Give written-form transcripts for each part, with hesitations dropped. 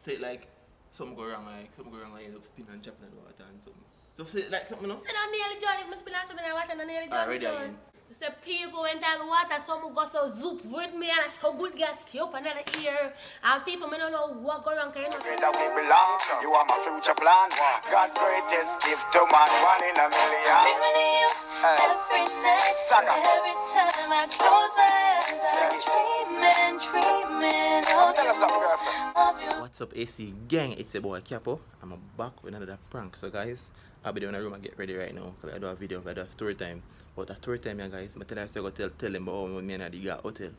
say like something go wrong, I end up spinning and chopping the water and something. So say like something, you know? Say no nearly done. If I spin and chopping the water, no nearly done. Already again. Say people went down the water, some go so zoop with me and so good gas stay up another ear. And people may not know what go wrong. That we belong, you are my future plan. God greatest gift to man, 1 in a million. Every night, every time I close my eyes, I'm dreaming Tell us something, girlfriend. of you. What's up, AC gang? It's your boy Capo. I'm back with another prank. So guys, I'll be doing a room and get ready right now because I do a video, I do a story time. But a story time, yeah, guys, I tell you, I go tell them about how me and the hotel.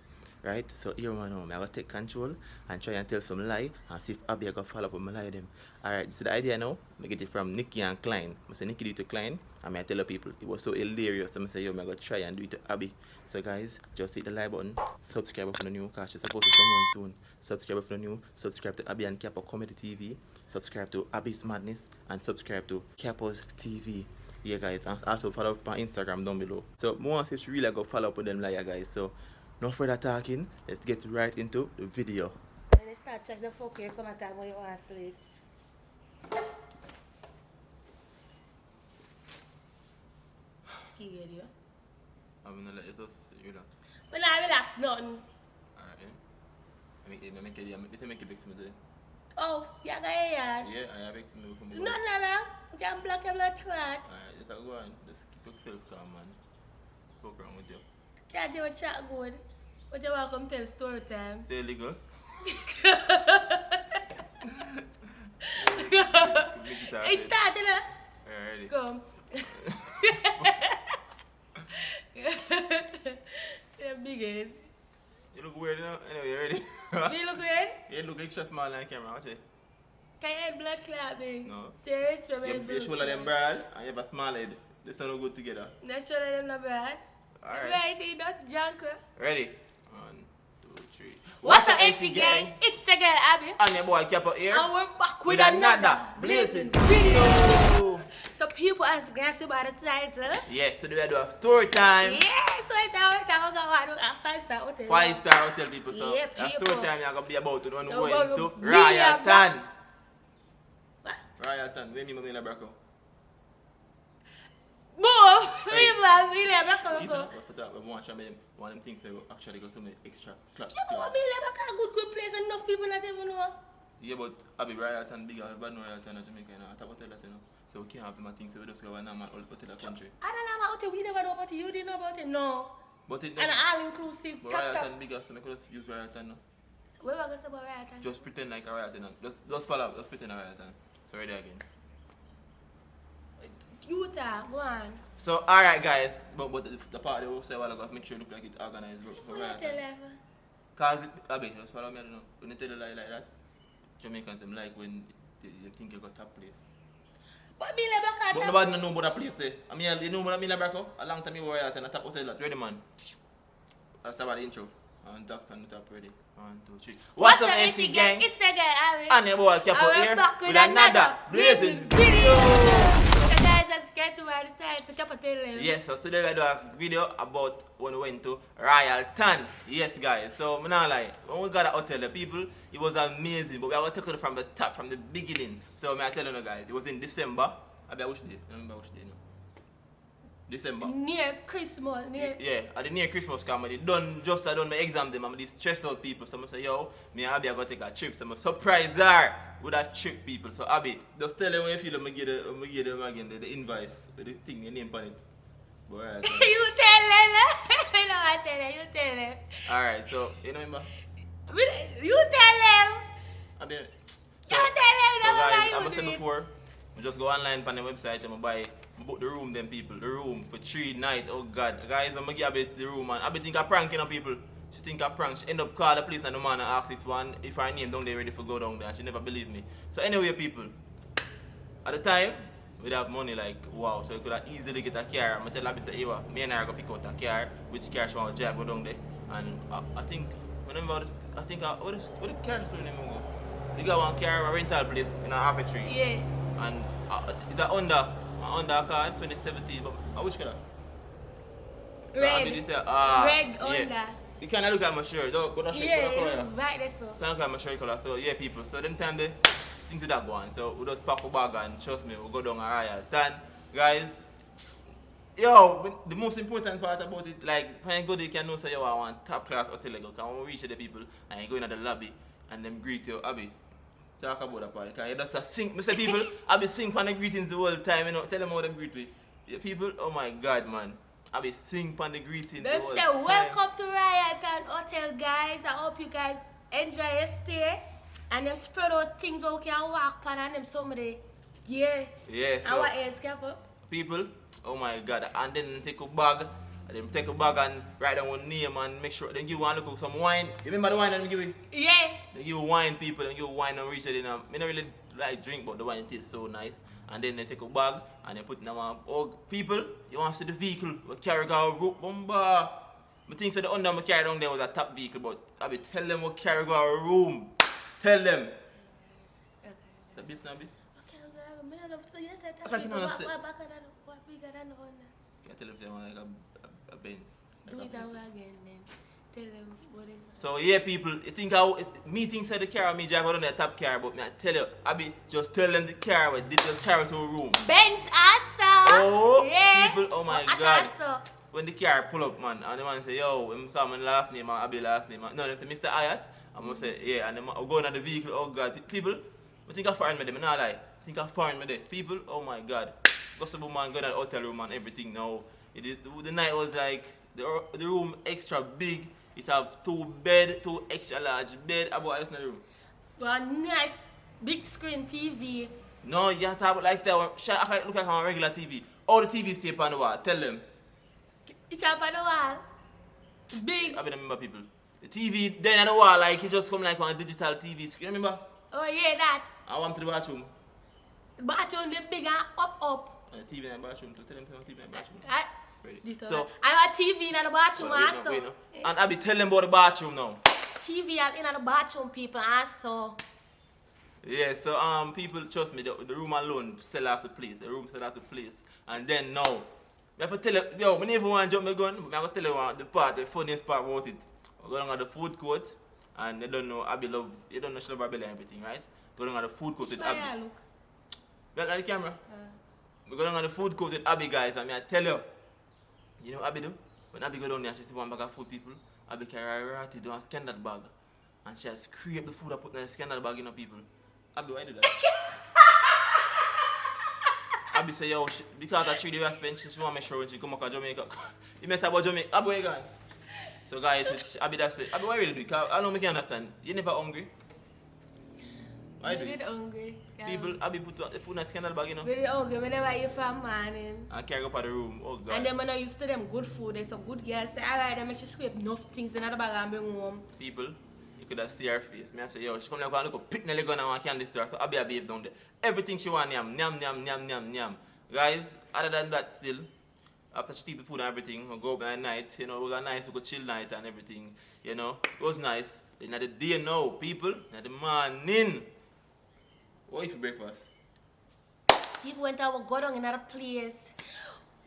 Right? So here man now, I gotta take control and try and tell some lie and see if Abbi gonna follow up with my lie them. Alright, so the idea now, I get it from Nikki and Klein. I say Nikki do it to Klein and I tell the people it was so hilarious. So I say yo, I gotta try and do it to Abbi. So guys, just hit the like button, subscribe if you're new, cause she's supposed to come on soon. Subscribe if you're new, subscribe to Abbi and Capo Comedy TV, subscribe to Abbi's Madness, and subscribe to Capo's TV. Yeah guys, and also follow up my Instagram down below. So more if you really go follow up with them like guys. So no further talking, let's get right into the video. When they start check the fuck here, come at time when you want to sleep. Scared you? I'm gonna let you just relax. When I relax, nothing. Alright then. Make it big to me today. Oh, yeah, go ahead. Yeah, I have it to me from Nothing wrong. You can block your blood clot. Alright, just go on. Just keep yourself calm man. Fuck around with you. Can't do a chat good. But you want to come tell story time. Stay legal. It started, huh? Alright. Come. Yeah, big head. You look weird now. Anyway, you ready? Do you look weird? You look extra small on camera, watch it. Can you head blood clot, big? No. Serious? For Your shoulder them broad and you have a small head. They don't go together. No shoulder them not bad. Alright. Ready, not junk. Ready? 1, 2, 3. What's up, AC gang? It's the girl, Abbi. And your boy Capo here. And we're back with another blazing video. So people ask guys about the title. Yes, today we do a story time. Yeah, so it's our hotel, a 5-star hotel. 5-star hotel people. So Yeah, a people. story time you're gonna be about to the one So going go to to Royalton. What? Royalton. Where me in Braco? Boom! Hey. We love, we love, You go. know, for that, we want to make one of them things that will actually go to me extra class. Yeah, but we live a good place and enough people not even know. Yeah, but Abbi Royalton bigger, but no Royalton in Jamaica, you know. I thought hotel that, you know. So we can't have them things, so we just go and normal hotel the country. I don't know about hotel, we never know about it, you didn't know about it, no. But it And all inclusive, but top. Royalton bigger, so we could just use Royalton, no? Where we going to say about right? Just pretend like a Royalton. Just follow up, just pretend a Royalton. So ready again. Utah, go on. So alright guys, but the part they will say a while ago, make sure it look like it's organized. What you tell them? Cause Abbi, just follow me, I don't know. When you tell a lie like that, Jamaicans them like when you think you got top place. But me never But can't. nobody know about that place there. I mean, you know about me in Braco? A long time you were at a top hotel that. Ready man? That's about the intro. And top from the top ready. 1, 2, 3. What's up AC gang? It's a girl, Abbi. And your boy Capo And we're here back with another blazing video. So guys, as you guys were the time to Capo tell them. Yes, so today we do a video about when we went to Royalton. Yes guys, so I'm not lie, when we got a hotel, the people, it was amazing, but we are going to take it from the top, from the beginning. So I'm telling you guys, it was in December. I which day? I remember which day no? December. Near Christmas, near. Yeah, at the near Christmas come, I done my exam them, I'm these stressed out people. So I say, yo, me and Abbi are going to take a trip. So I'm surprise her with that trip people. So Abbi, just tell them when you feel them, I give them again the invoice with the thing, your name on it. But, alright, You tell them. I know I tell them, you tell them. alright, so you remember? You tell them. Abbi, You tell them. so guys, I never must say mind, before, we just go online on the website and I book the room them people, the room for 3 nights, oh god. Guys, I'm gonna give Abbi the room man. Abbi think I prank you know people. She think I prank. She end up call the police and the man and ask if her name down there ready for go down there and she never believe me. So anyway people, at the time, we have money like wow, so you could have easily get a car. I'm tell Abbi say, hey, me and her go pick out a car, which car she want to drive go down there. And I think whenever what the car store name go? You got one car, a rental place in a half a tree. Yeah. And it's a Honda car 2017, but which color? Red. Red Red yeah. Honda. You can't look at my shirt, though. Go to shirt, Yeah, go to you color. look right there, so. You can't look at my shirt color. So yeah, people. So them time they things to that go on. So we just pack a bag and trust me, we go down a riot. Then guys, yo, the most important part about it, like when you go there, you can know say yo, I want top class hotel. Like, when we reach the people and you go into the lobby and them greet you, Abby. Talk about that part. Because you just have sing. I say people, I be sing pan the greetings the whole time, you know. Tell them how them greet me. Yeah, people, oh my god, man. I be sing pan the greetings the Them whole say, time. welcome to Riot and Hotel, guys. I hope you guys enjoy your stay. And them spread out things out can walk pan and them somebody. Yeah. Yeah, so Our ears careful. people, oh my god, and then take a bag. And then take a bag and write down one name and make sure then give one look some wine. You remember the wine that they give you? Yeah. They give you wine, people, and give you wine and reach it in. I don't really like drink, but the wine tastes so nice. And then they take a bag and they put in a oh people, you want to see the vehicle? We carry our rope bomba. I think so the under I carry down there was a top vehicle, but I be tell them we carry our room. Tell them. Okay. The beef snabby? Okay, I don't know. So you said I can't understand. what bigger than the Honda? Can't tell them they want like a Benz. Do it that way again then. Tell them what it is. So yeah, people, you think how meeting said the car me drive out on the top car, but me I tell you, I be just tell them the car we did just carry to a room. Benz also. Oh, Yeah. people, oh my Oh, god. also. When the car pull up, man, and the man say, yo, I'm coming last name, and Abbi last name. No, them say Mr. Ayat. I'm gonna say, yeah, and them go in the vehicle, oh god. People, I think I foreign me them, I not lie. I think I foreign me there. People, oh my god. Gossip man, go in the hotel room and everything now. It is, the night was like, the room extra big. It have 2 bed, 2 extra large bed. About else in the room. Well, nice big screen TV. No, you have to have like that. Look like on a regular TV. All the TV stay on the wall. Tell them. It's up on the wall. Big. I remember people. The TV then on the wall, like it just come like on a digital TV screen. Remember? Oh yeah, that. I want to the bathroom. The bathroom the big and up. And the TV in the bathroom. To tell them to TV in the bathroom. Ready. So So, I got TV in the bathroom wait, also. wait, and I be telling them about the bathroom now. TV in the bathroom, people also. Yeah, so people trust me, the room alone still have the place. The room still have the place. And then now, I have to tell you, yo, I never want to jump my gun, but I have to tell you the part, the funniest part about it. We're going to the food court, and they don't know Abbi love, you don't know she love her belly and everything, right? We're going to the food court with Why Abbi. look? Look at the camera. We're going to the food court with Abbi, guys, and I tell you, you know what Abbi do? When Abbi go down there, she see one bag of food, people, Abbi carry her ratty down and scan that bag. And she has scraped the food and put in the scan that bag, you know, people. Abbi, why you do that? Abbi say, yo, because I 3 days I spent, she want to make sure when she come back to Jamaica. You met about Jamaica, Abbi, where you going? So guys, Abbi that's it. Abbi, why you really do it? 'Cause I know me can understand. You never hungry. Why you do I'm it? hungry. People, Abbi put the food in the scan that bag, you know. Very hungry. Whenever I eat from morning. And carry up at the room. Oh God. And then when I used to them good food, there's some good girls say, alright, then I should scrape enough things in the bag and bring home. People, you could have see her face. Me I say, yo, she come like and look up, pick the gun and want candy store. So Abbi a behave down there. Everything she want, yam, yam, yam, yam, yam, yam. Guys, other than that still, after she eat the food and everything, we go up at night, you know, it was a nice, we go chill night and everything, you know, it was nice. Then at the day now, people, at the morning, what is for breakfast? People went out go down in another place.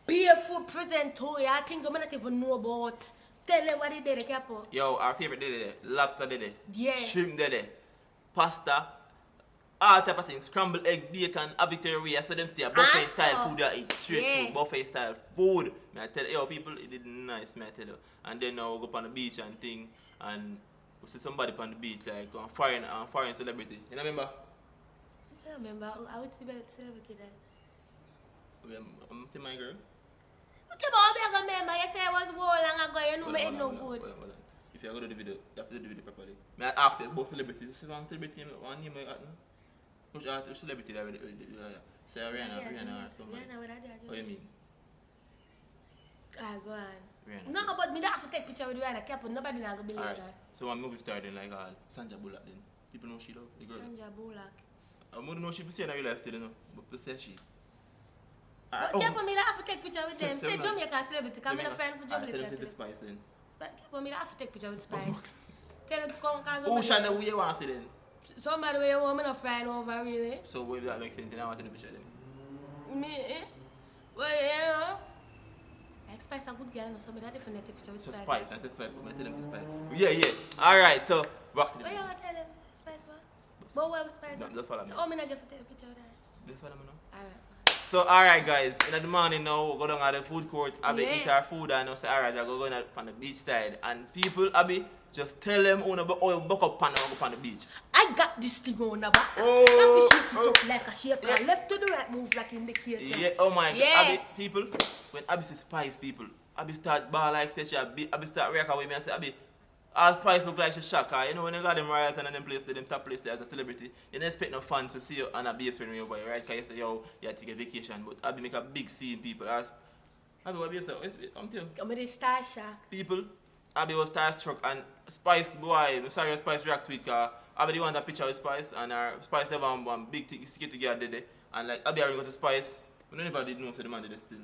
Barefoot present to you, things we not even know about. Tell them what they did, Capo. Yo, our favorite day there, lobster day there, Yeah. shrimp day there, pasta, all type of things, scrambled egg, bacon, Victoria, so them stay a buffet style food that eat straight through, buffet style food. Me I tell you, yo, people, it did nice, me I tell you. And then now we go up on the beach and thing, and we see somebody on the beach, like a foreign celebrity. You know remember? I remember, I would see about celebrity then. I'm my girl. Okay, but I remember, you said it was war long ago, you know me it no good. Hold on. If you go to the video, you have to do the video properly. May I ask you about celebrities? You see one celebrity, one name like that, no? Which celebrity that already? Say Rihanna or somebody. Rihanna, what I do? What do you mean? Ah, go on. Rihanna. No, but me don't have to take picture with Rihanna, Capo, nobody not gonna believe Alright. that. So one movie star then like Sandra Bullock then. People know she though, the girl. Sandra Bullock. I wouldn't know she be saying in real life still, you know. But per se she. But Capo, me don't have to take picture with them. Say Jamaican celebrity, because I'm a friend for Tell Jamaican them say celebrity. Spice then. Capo, me don't have to take picture with Spice. Tell them to come cause Oh, Shana, who you want to see then? somebody where you want me to friend over really. So what if that makes sense, then I want to the picture then. Me, eh? Well, you know. Like Spice a good girl, no, so that definitely picture with So Spice. Spice, not the Spice, but I tell him to Spice. Yeah. Alright, so back to the What you video. want to tell them? Spice what? But what was Spice? No, just follow me. So how me not get to take a picture of that? Just follow me now. Alright. So alright guys, in the morning now, we go down at the food court, Abby Yeah. eat our food and I say alright, I go on the beach side. And people, Abby, just tell them how you buck up and go on the beach. I got this thing on the back. Oh, That fish shape oh. it up like a shape. Yeah. Left to the right, move like indicator. Yeah, oh my god, Yeah. Abby, people, when Abby say Spice people, Abby start ball like say she Abby start react away me and say Abby, all Spice look like she shocked her. You know when you got them right and them place there, them top place there as a celebrity, you don't expect no fans to see you on a base when you're boy, right? Cause you say yo, you take a vacation, but Abby make a big scene people. As Abby, what you say? Come to you. I'm with the star shock. People, Abby was starstruck and Spice boy, I'm sorry Spice react to it cause Abby the one that picture with Spice and Spice have one big thing stick together there and like Abby already got to Spice, but nobody did know so the man did it still.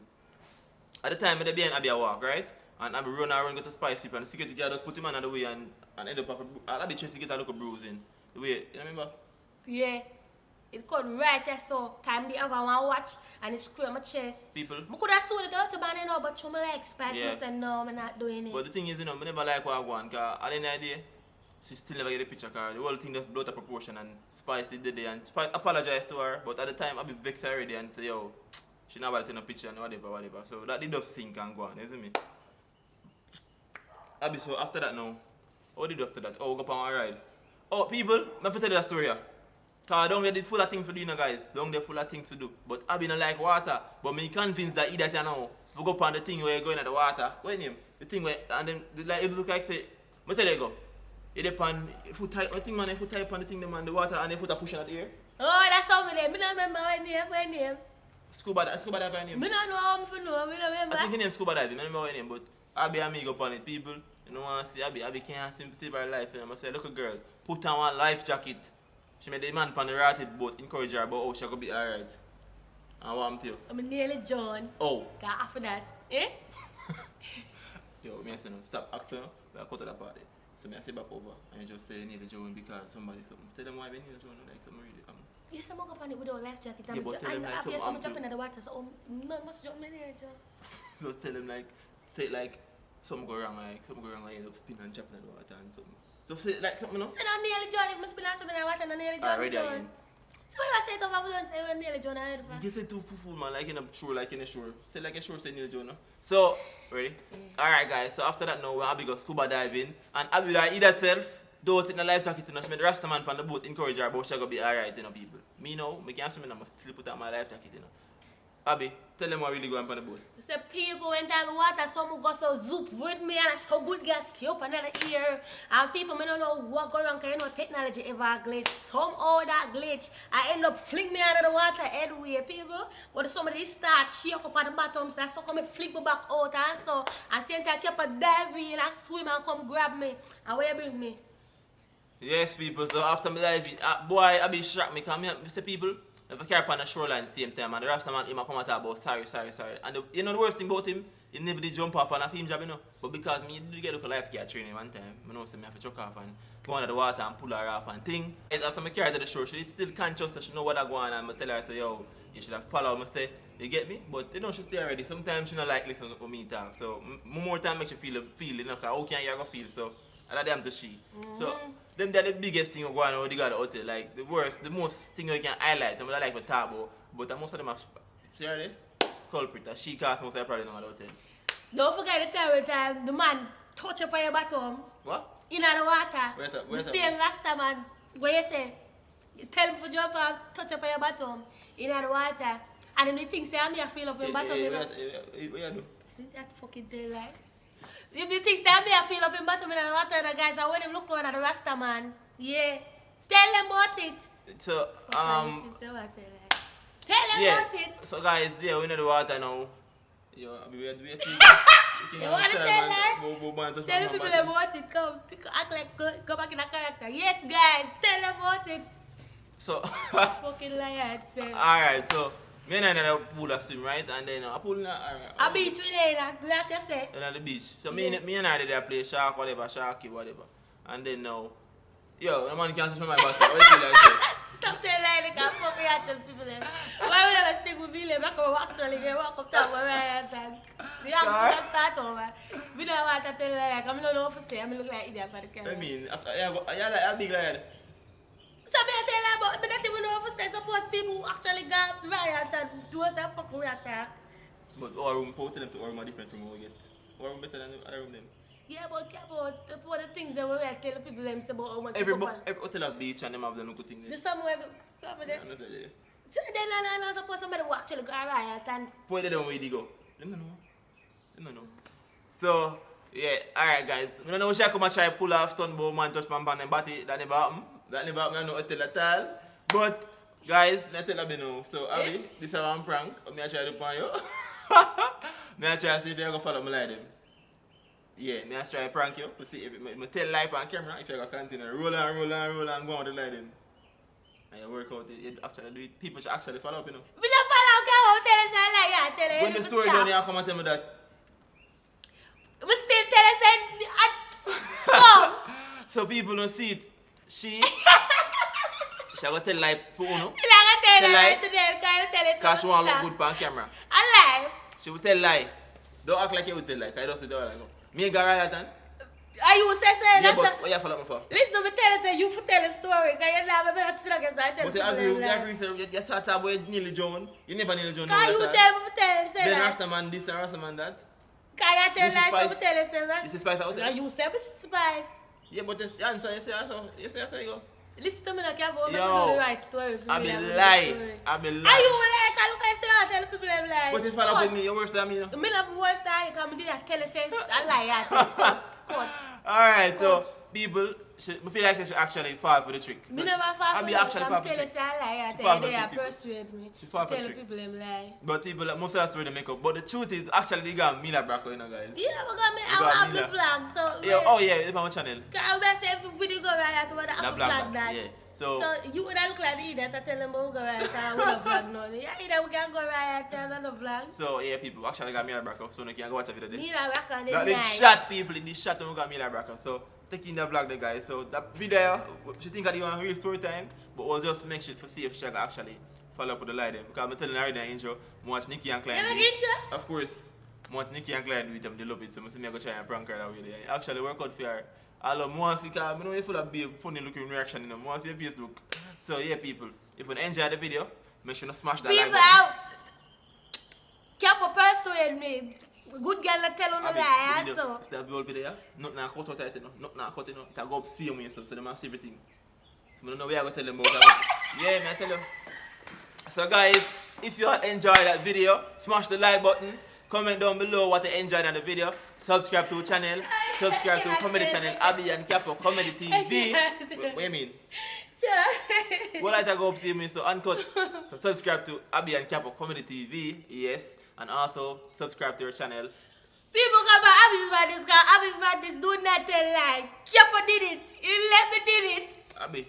At the time, they be in Abby a walk, right? And Abby run around, go to Spice people, and the security guard just put him under the way and end up Abby tries to get a little bruising. The way, you remember? Yeah. It caught right there, so time the other one watch and it screw on my chest. People. I could have sold the dirty man, you know, but you me like Spice. Yeah. I said, no, I'm not doing it. But the thing is, you know, I never like what I want, because at the end of the day, she still never get the picture, because the whole thing just blew out of proportion, and Spice did the day, and Spice apologized to her, but at the time, Abby vexed her already and say, yo, she never take no picture and whatever. So that did just sink and go on, isn't me? Abby, so after that now, what did you do after that? Oh, we go on a ride. Oh, people, I'm going to tell you a story. Because down there full of things to do, you know, guys. Down there full of things to do. But Abby don't like water. But me convinced that either you know, we go on the thing where you're going at the water. What name? The thing where, and then like, it look like, say, I tell you go. You depend, if you type, I think man, if you type on the thing, the water, and if you pushing at the air. Oh, that's how me name. I don't remember my name. Scuba diver name. I don't know how to know. I don't remember. I think his name Scuba Diving, I don't remember her name, but Abby and me go upon it. People, you know want to see Abby can't seem to save her life. You know, I say, look a girl, put on one life jacket. She made the man on the rotted boat encourage her about how she could be alright. And what I'm to you? I'm nearly John. Oh. Cause after that, eh? Yo, me I say no, stop acting, we are cut to the party. So me I say back over and you just say Neil Jones because somebody something. Tell them why we Neil Jones like something really Yes, I'm going to without life jacket. Yeah, but tell them like I something am I'm jumping in the water, so none must jump in there, John. Just tell them like, say like something go wrong, like something go wrong, like you end up spinning and jumping in the water and something. So say like something, no? Say no nearly John, if I spin out in the water, no nearly John. Already again. So if I say it over, I don't say we're nearly John. I heard You say too full man, like in a sure, like in a sure. Say like a sure, say Neil Jones. No? So, ready? Alright guys, so after that now, we're Abby go scuba diving. And Abby like eat herself, do it in a life jacket, you know, she made the rasta man on the boat encourage her about she gonna be alright, you know, people. Me now, I can't swim, I'm still put on my life jacket, you know. Abby, tell them what really going on the boat. say people went in the water, some go so zoop with me and so good guys stay up another ear. And people may don't know what go wrong because you know technology ever glitch. Somehow that glitch, I end up fling me out of the water anyway, people. But somebody start shake up at the bottom, so I come and flick me back out and so and same time keep a diving and swim and come grab me. And where you bring me? Yes, people, so after me diving, boy, I be shocked me because me say people, if I carry up on the shoreline same time and the rasta man, he might come and talk about sorry. And you know the worst thing about him, he never did jump off on a film job, you know. But because me did get a lifeguard training one time, I know so me have to chuck off and go under the water and pull her off and thing. After me carry her to the shore, she's still conscious that she know what I go on and I tell her, say, yo, you should have followed me, say, you get me? But you know she stay already. Sometimes she not like listen to me talk. So more time makes you feel you know, cause how can you go feel? So I damn to she. So them they're the biggest thing going on with the hotel. Like the worst, the most thing you can highlight. I mean, I like with talk about, but most of them are see already culprit. That she cost most of the probably know about the hotel. Don't forget the time when the man touch up on your bottom. What? In the water. Where's the same rasta man. What you say? You tell him to jump off, touch up on your bottom in the water. And then the thing say, I'm here feel up your bottom, you know. What you do? Since that fucking daylight. If the thing say, I'm here feel up your bottom in the water, the guys, I want him look down at the rasta man. Yeah. Tell them about it. So Tell them yeah. about it. So guys, yeah, we know the water now. Yo, we are waiting. You want to tell them? Tell people about it. Come, act like go back in the character. Yes, guys, tell them about it. So Fucking liar, say. alright, so me and I in a pool of swim, right? And then a pool in A beach with it, like you say. at the beach. So me and I did that play shark, whatever, sharky, whatever. And then now, yo, the man can't touch my bottom. What you feel like that? Stop telling like I fuck you tell people that. Why would I stick with me? Like, I come actually walk up top where I am. Yeah, I'm gonna start over. We don't want to tell you like, I'm not know what to say. I'm look like idiot for the camera. I mean, yeah, like a big lion. So I tell you about, but not even know what to say. Suppose people who actually got riot and do us a fucking attack. But our room, tell them to our room a different room we get. Our room better than the other room them. Yeah, but for the things that we like tell people them say about how much Every hotel have beach and them have the good thing there. the somewhere some of them. I'm not telling you. So then I suppose somebody who actually go riot and Point them where they go. They don't know. They don't know. So, yeah, alright guys. I don't know if I come and try pull off Stunbow man touch man and body. That never happen. That never happen. I know hotel at all. But, guys, let's tell you now. So, Abby, this is one prank. I'm going to try to pan you. I'm going to try to see if you're going to follow me like them. Yeah, I'm going to try to prank you to see if I tell live on camera if you're going to continue. Roll and go on the like them. And you work out it actually do it. People should actually follow up, you know. we don't follow how tell us not like that, tell us. When the story done, you come and tell me that. We still tell us no. So people don't see it. She will tell lie for Uno. Like I tell Tell you lie. today, can you tell us? Because she want to look good on camera. I lie. She will tell lie. Don't act like you would tell lie. I don't see that like me and Gary Hatton. Are you say Yeah, but what you follow me for? listen, me tell us you tell a story, because you never better still against I tell But you agree, sir, you start talking about nearly John. You never nearly John. can you tell me tell us Then that? Rastaman this and Rastaman that. Can you tell This is us spice. me tell us that? This is spice out Now there. you say me spice. Yeah, but the answer, you say so you go. Listen to me like you're going to Yo, do the right story. I be lie. I be Are you lie. like, I look at still tell people them like. But if you follow up with me, you're worse than me, you know. Me not worse than you, because me did tell you say, I lie, cut. Alright, so people, I feel like they should actually fall for the trick. Me never fall for Abbi it. actually fall I'm for the telling trick. you I lie, She fall I for tell you, trick, they people. persuade me. She fall for Tell trick. people them lie. But people, most of the story they make up. But the truth is, actually, they got Mila Bracco, you know, guys. Yeah, we got me, You got I have me the now. flag, so. Yeah, oh yeah, it's on my channel. Can we say if the video go right, what the That flag black, that? yeah. So, you would look like the idiot to tell them about go right, and we don't flag none. Yeah, either we can go right, and no flag. so yeah, people, actually got Mila Bracco, so you can go watch the video there. Me that rock on the That the night. chat, people, in this chat, we got Mila Bracco. So, taking the vlog there, guys. So, that video, she think that you want real story time, but was just to make sure to see if she can actually follow up with the lie them. Because I'm telling her in the intro, I watch Nikki and Klein. You do ever it. get you? Of course, I want Nikki and Klein with them, they love it. So I see me go try and prank her that way there. It actually work out for her. I love more see, because I know you full of be funny looking reaction, you know. More see your face look. So yeah, people, if you enjoy the video, make sure to smash that like People button. out. Keep persuade me. Good girl that tell on the lie, so. It's that whole video, nothing I cut out it, nothing I cut it, it'll go up see you yourself, so they must see everything. So I don't know where I go tell them about that. Yeah, man, I tell you. So guys, if you all enjoyed that video, smash the like button, comment down below what you enjoyed on the video, subscribe to the channel, subscribe to the comedy channel, Abbi and Capo Comedy TV. What do you mean? What I go up see me, so uncut. So subscribe to Abbi and Capo Comedy TV, yes, and also subscribe to your channel. People come back, Abbi's madness, because Abbi's madness do not tell lie. Kepa did it. He let me did it. Abbi,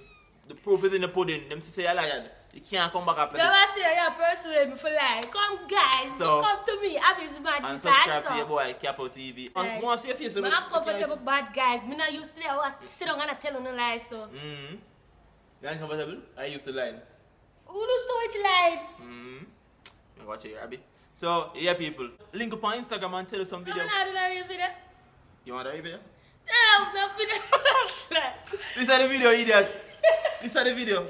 the proof is in the pudding. Them say you're lying. You can't come back after Never this. say you persuade me for lie. Come guys, So- come to me. Abbi's madness. And subscribe to your boy Capo TV. And want to see your face. I'm comfortable bad guys. Me not used to there, what? Sit down and I tell on the lie, so. Mm-hmm. You uncomfortable? I used to lie. Who knows to which lie? Mm-hmm. Watch it, Abbi. So, yeah, people. Link up on Instagram and tell us some video. I'm not doing a real video. You want a video? No, no video. This is the video, idiot. This is the video.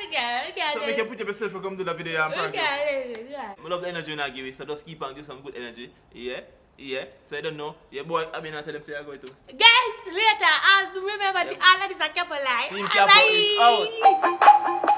Okay. So make you put yourself to come to the video and prank you. Okay. I love the energy you give you, so just keep on give some good energy. Yeah. So I don't know. Your boy, Abbi not tell them say I go to. Guys, later, I'll remember all of this a couple lie. Team Capo is out.